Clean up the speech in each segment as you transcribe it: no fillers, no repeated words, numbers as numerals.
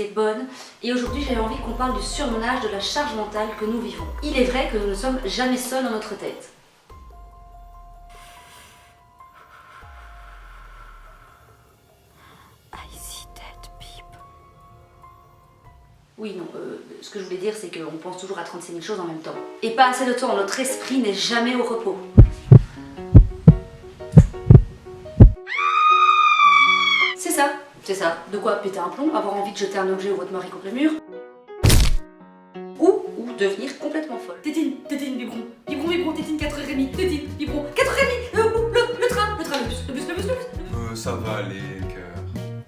assez bonne et aujourd'hui j'avais envie qu'on parle du surmenage, de la charge mentale que nous vivons. Il est vrai que nous ne sommes jamais seuls dans notre tête. Oui, non, ce que je voulais dire, c'est qu'on pense toujours à 36 000 choses en même temps. Et pas assez de temps, notre esprit n'est jamais au repos. C'est ça. De quoi péter un plomb, avoir envie de jeter un objet ou votre mari contre le mur. Ou devenir complètement folle. Tétine, biberon, tétine, 4h30, tétine, biberon, 4h30, le train, le bus. Ça va aller, cœur.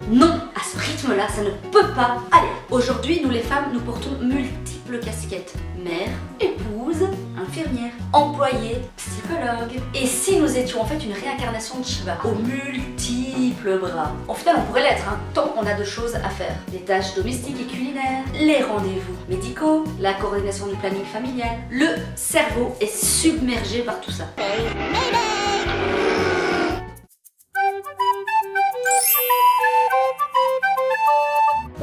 Non, à ce rythme-là, ça ne peut pas aller. Aujourd'hui, nous les femmes, nous portons multiples casquettes. Mère, épouse, infirmière, employée, psychologue. Et si nous étions en fait une réincarnation de Shiva, aux multiples bras? Au final, on pourrait l'être, hein, tant qu'on a de choses à faire. Les tâches domestiques et culinaires, les rendez-vous médicaux, la coordination du planning familial. Le cerveau est submergé par tout ça.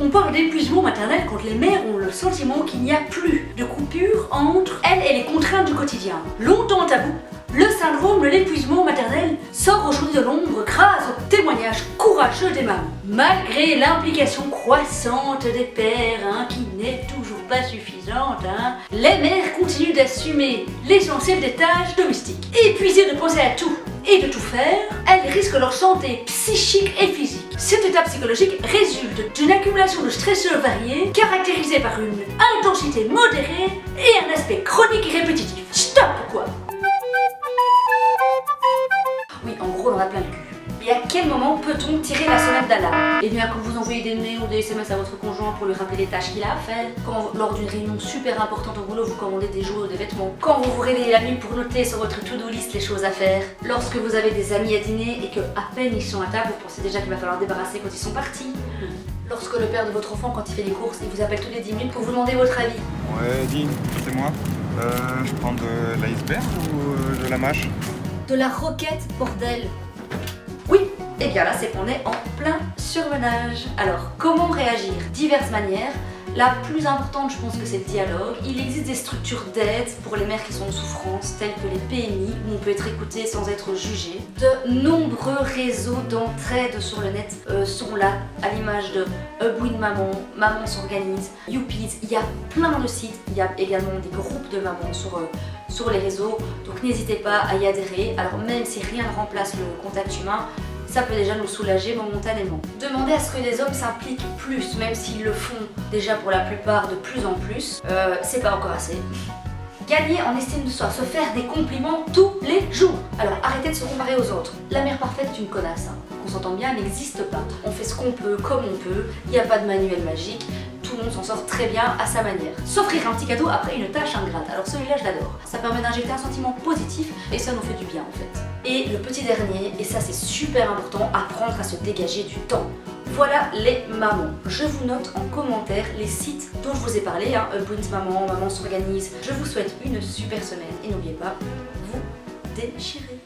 On parle d'épuisement maternel quand les mères ont le sentiment qu'il n'y a plus de coupure entre elles et les contraintes du quotidien. Longtemps tabou, le syndrome de l'épuisement maternel sort aujourd'hui de l'ombre grâce aux témoignages courageux des mamans. Malgré l'implication croissante des pères, qui n'est toujours pas suffisante, les mères continuent d'assumer l'essentiel des tâches domestiques. Épuisées de penser à tout et de tout faire, elles risquent leur santé psychique et physique. Cet état psychologique résulte d'une accumulation de stresseurs variés, caractérisés par une intensité modérée et un aspect chronique et répétitif. Stop quoi! Oui, en gros, on en a plein le cul. Et à quel moment peut-on tirer la sonnette d'alarme? Eh bien, quand vous envoyez des mails ou des SMS à votre conjoint pour lui rappeler les tâches qu'il a à faire, quand lors d'une réunion super importante au boulot, vous commandez des jouets ou des vêtements, quand vous vous réveillez la nuit pour noter sur votre to-do list les choses à faire, lorsque vous avez des amis à dîner et que à peine ils sont à table, vous pensez déjà qu'il va falloir débarrasser quand ils sont partis. Lorsque le père de votre enfant, quand il fait les courses, il vous appelle tous les 10 minutes pour vous demander votre avis. Ouais, Dean, c'est moi. Je prends de l'iceberg ou de la mâche? De la roquette, bordel! Oui, et bien là c'est qu'on est en plein surmenage. Alors, comment réagir? Diverses manières. La plus importante, je pense que c'est le dialogue. Il existe des structures d'aide pour les mères qui sont en souffrance, telles que les PMI, où on peut être écouté sans être jugé. De nombreux réseaux d'entraide sur le net sont là, à l'image de Win Maman, Maman s'organise, Youpies. Il y a plein de sites, il y a également des groupes de mamans sur les réseaux, donc n'hésitez pas à y adhérer. Alors même si rien ne remplace le contact humain, ça peut déjà nous soulager momentanément. Demandez à ce que les hommes s'impliquent plus, même s'ils le font déjà pour la plupart de plus en plus, c'est pas encore assez. Gagner en estime de soi, se faire des compliments tous les jours. Alors arrêtez de se comparer aux autres. La mère parfaite est une connasse, qu'on s'entend bien, elle n'existe pas. On fait ce qu'on peut, comme on peut, il n'y a pas de manuel magique. Tout le monde s'en sort très bien à sa manière. S'offrir un petit cadeau après une tâche ingrate. Alors celui-là je l'adore. Ça permet d'injecter un sentiment positif et ça nous fait du bien en fait. Et le petit dernier, et ça c'est super important, apprendre à se dégager du temps. Voilà les mamans. Je vous note en commentaire les sites dont je vous ai parlé, Win Maman, Maman s'organise. Je vous souhaite une super semaine et n'oubliez pas, vous déchirez.